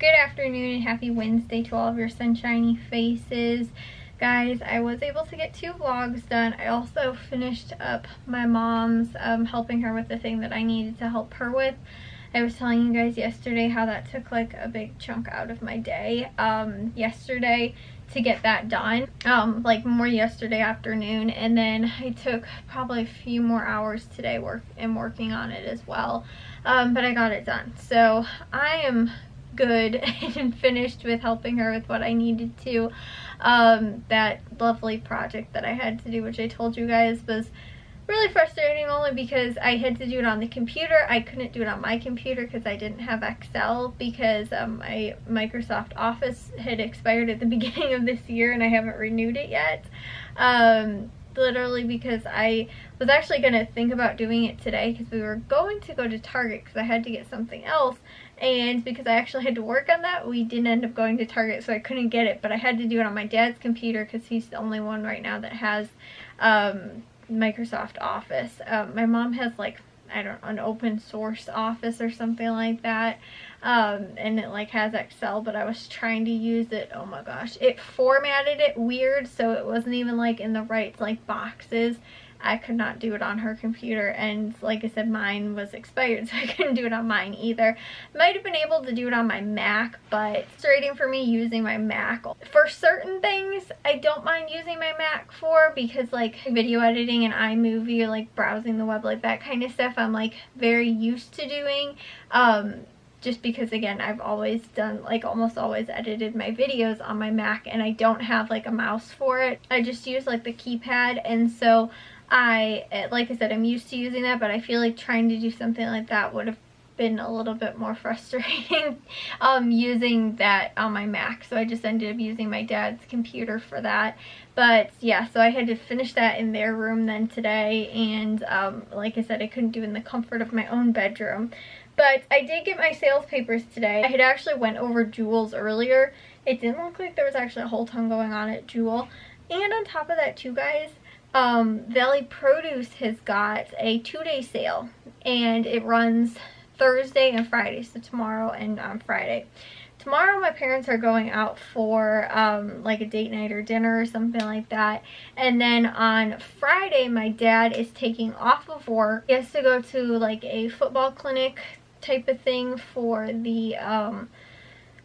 Good afternoon and happy Wednesday to all of your sunshiny faces. Guys, I was able to get 2 vlogs done. I also finished up my mom's, helping her with the thing that I needed to help her with. I was telling you guys yesterday how that took like a big chunk out of my day yesterday to get that done, like more yesterday afternoon, and then I took probably a few more hours today working on it as well, but I got it done. So I am good and finished with helping her with what I needed to. That lovely project that I had to do, which I told you guys was really frustrating only because I had to do it on the computer. I couldn't do it on my computer because I didn't have Excel because my Microsoft Office had expired at the beginning of this year and I haven't renewed it yet. Literally because I was actually going to think about doing it today because we were going to go to Target because I had to get something else, and because I actually had to work on that, we didn't end up going to Target, so I couldn't get it, but I had to do it on my dad's computer because he's the only one right now that has Microsoft Office. My mom has like, I don't know, an open source Office or something like that, and it like has Excel, but I was trying to use it. Oh my gosh, it formatted it weird, so it wasn't even like in the right like boxes. I could not do it on her computer, and like I said, mine was expired, so I couldn't do it on mine either. Might have been able to do it on my Mac, but it's frustrating for me using my Mac. For certain things, I don't mind using my Mac for, because like video editing and iMovie or like browsing the web, like that kind of stuff, I'm like very used to doing. Just because, again, I've always done, like almost always edited my videos on my Mac, and I don't have like a mouse for it. I just use like the keypad, and so like I said, I'm used to using that, but I feel like trying to do something like that would have been a little bit more frustrating using that on my Mac, so I just ended up using my dad's computer for that. But yeah, so I had to finish that in their room then today, and like I said, I couldn't do it in the comfort of my own bedroom. But I did get my sales papers today. I had actually went over Jewel's earlier. It didn't look like there was actually a whole ton going on at Jewel. And on top of that too, guys, Valley Produce has got a 2-day sale, and it runs Thursday and Friday, so tomorrow and on Friday. Tomorrow my parents are going out for like a date night or dinner or something like that, and then on Friday my dad is taking off of work. He has to go to like a football clinic type of thing for the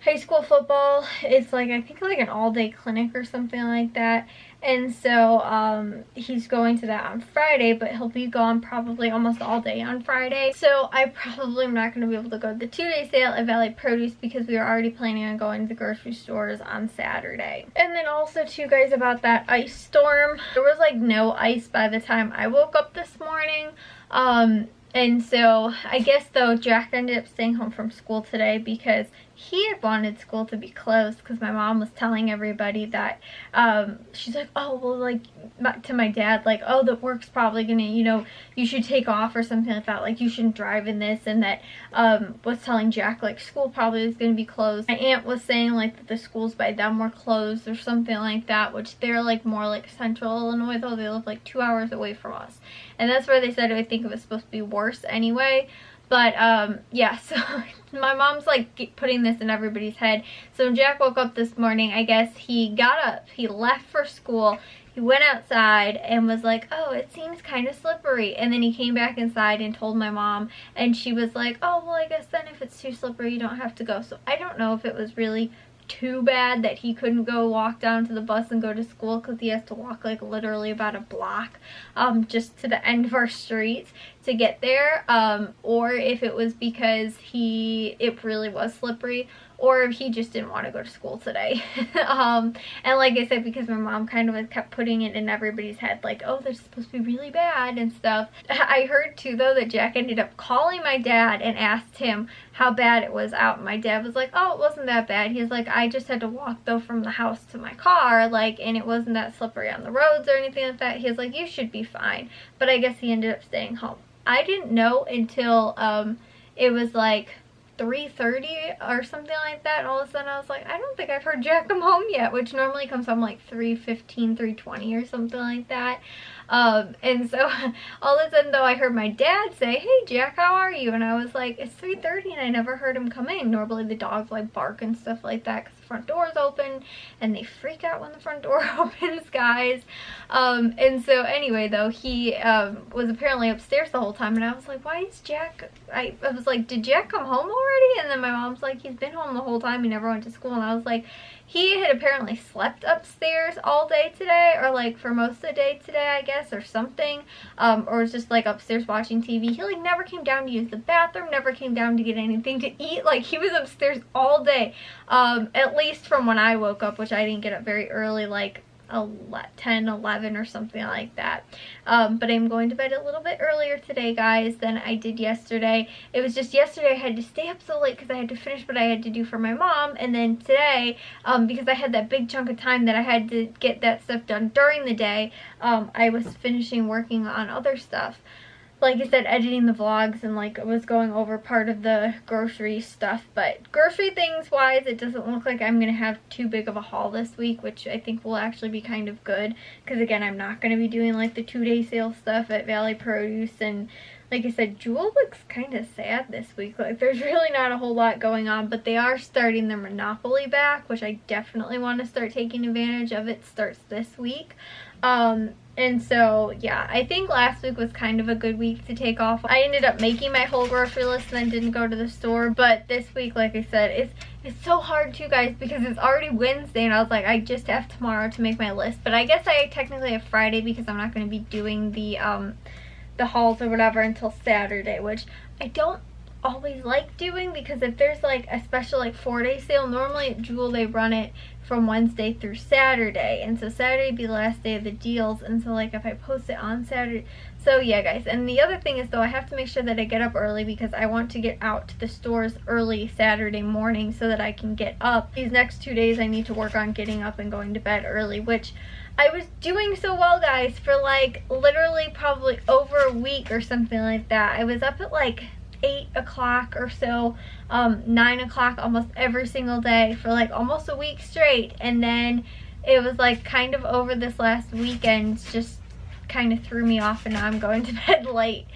high school football. It's like, I think like an all-day clinic or something like that, and so he's going to that on Friday, but he'll be gone probably almost all day on Friday, so I probably am not going to be able to go to the 2-day sale at Valley Produce because we were already planning on going to the grocery stores on Saturday. And then also too, guys, about that ice storm, there was like no ice by the time I woke up this morning. And so I guess though Jack ended up staying home from school today because he had wanted school to be closed, because my mom was telling everybody that she's like, oh well, like to my dad, like, oh, the work's probably gonna, you know, you should take off or something like that, like you shouldn't drive in this, and that was telling Jack like school probably is gonna be closed. My aunt was saying like that the schools by them were closed or something like that, which they're like more like central Illinois though. They live like 2 hours away from us, and that's where they said I think it was supposed to be worse anyway. But yeah, so my mom's like putting this in everybody's head. So when Jack woke up this morning, I guess he got up, he left for school, he went outside and was like, oh, it seems kind of slippery, and then he came back inside and told my mom, and she was like, oh well, I guess then if it's too slippery you don't have to go. So I don't know if it was really too bad that he couldn't go walk down to the bus and go to school, because he has to walk like literally about a block just to the end of our street to get there, or if it was because it really was slippery, or if he just didn't want to go to school today. And like I said, because my mom kind of kept putting it in everybody's head like, oh, they're supposed to be really bad and stuff. I heard too though that Jack ended up calling my dad and asked him how bad it was out. My dad was like, oh, it wasn't that bad. He was like, I just had to walk though from the house to my car, like, and it wasn't that slippery on the roads or anything like that. He was like, you should be fine. But I guess he ended up staying home. I didn't know until it was like 3:30 or something like that, and all of a sudden I was like, I don't think I've heard Jack come home yet, which normally comes home like 3:15, 3:20 or something like that. And so all of a sudden though, I heard my dad say, "Hey Jack, how are you?" And I was like, it's 3:30 and I never heard him come in. Normally the dogs like bark and stuff like that because the front door is open and they freak out when the front door opens, guys. And so anyway though, he was apparently upstairs the whole time, and I was like, why is Jack, I was like, did Jack come home already? And then my mom's like, he's been home the whole time, he never went to school. And I was like, he had apparently slept upstairs all day today, or like for most of the day today, I guess, or something, or was just like upstairs watching TV. He like never came down to use the bathroom, never came down to get anything to eat. Like he was upstairs all day, at least from when I woke up, which I didn't get up very early, like 10, 11 or something like that. But I'm going to bed a little bit earlier today, guys, than I did yesterday. It was just yesterday I had to stay up so late because I had to finish what I had to do for my mom, and then today, because I had that big chunk of time that I had to get that stuff done during the day, I was finishing working on other stuff. Like I said, editing the vlogs, and like was going over part of the grocery stuff. But grocery things wise, it doesn't look like I'm going to have too big of a haul this week, which I think will actually be kind of good. Because again, I'm not going to be doing like the 2-day sale stuff at Valley Produce. And like I said, Jewel looks kind of sad this week. Like there's really not a whole lot going on, but they are starting their Monopoly back, which I definitely want to start taking advantage of. It starts this week. And so, yeah, I think last week was kind of a good week to take off. I ended up making my whole grocery list and then didn't go to the store. But this week, like I said, it's so hard too, guys, because it's already Wednesday and I was like, I just have tomorrow to make my list. But I guess I technically have Friday because I'm not going to be doing the hauls or whatever until Saturday, which I don't always like doing, because if there's like a special like 4-day sale, normally at Jewel they run it from Wednesday through Saturday, and so Saturday would be the last day of the deals, and so like if I post it on Saturday. So yeah, guys, and the other thing is though, I have to make sure that I get up early because I want to get out to the stores early Saturday morning so that I can get up. These next 2 days I need to work on getting up and going to bed early, which I was doing so well, guys, for like literally probably over a week or something like that. I was up at like 8 o'clock or so, 9 o'clock almost every single day for like almost a week straight, and then it was like kind of over this last weekend just kind of threw me off, and now I'm going to bed late,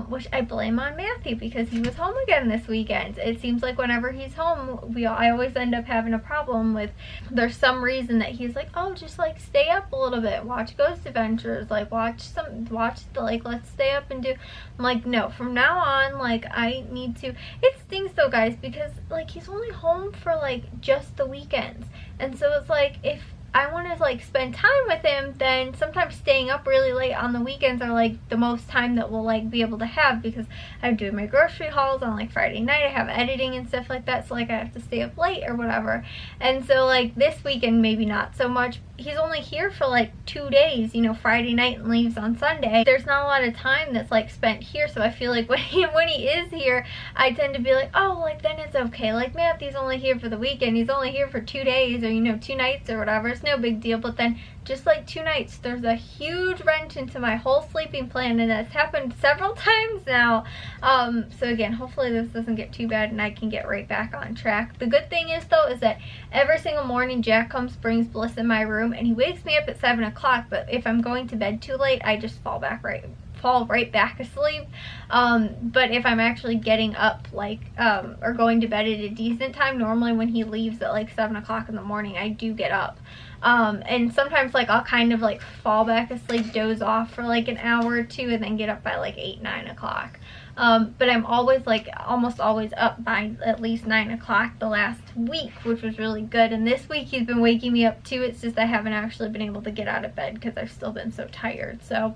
which I blame on Matthew because he was home again this weekend. It seems like whenever he's home, I always end up having a problem with, there's some reason that he's like, oh, just like stay up a little bit, watch Ghost Adventures, like watch the, like, let's stay up and do. I'm like, no, from now on, like I need to. It stings though, guys, because like he's only home for like just the weekends, and so it's like if I want to like spend time with him, then sometimes staying up really late on the weekends are like the most time that we'll like be able to have, because I'm doing my grocery hauls on like Friday night, I have editing and stuff like that, so like I have to stay up late or whatever. And so like this weekend maybe not so much. He's only here for like 2 days, you know, Friday night, and leaves on Sunday. There's not a lot of time that's like spent here, so I feel like when he is here, I tend to be like, oh, like then it's okay, like Matthew's only here for the weekend, he's only here for 2 days, or you know, 2 nights or whatever, it's no big deal. But then just like 2 nights, there's a huge wrench into my whole sleeping plan, and that's happened several times now. So again, hopefully this doesn't get too bad and I can get right back on track. The good thing is though, is that every single morning Jack comes, brings Bliss in my room, and he wakes me up at 7 o'clock, but if I'm going to bed too late, I just fall right back asleep. But if I'm actually getting up like or going to bed at a decent time, normally when he leaves at like 7 o'clock in the morning, I do get up. And sometimes like I'll kind of like fall back asleep, doze off for like an hour or two, and then get up by like 8, 9 o'clock. But I'm always like almost always up by at least 9 o'clock the last week, which was really good. And this week he's been waking me up too. It's just I haven't actually been able to get out of bed because I've still been so tired. So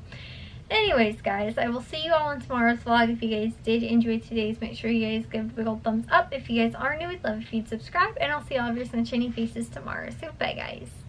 anyways, guys, I will see you all in tomorrow's vlog. If you guys did enjoy today's, make sure you guys give a big old thumbs up. If you guys are new, I'd love if you'd subscribe, and I'll see all of your sunshiny faces tomorrow. So bye, guys.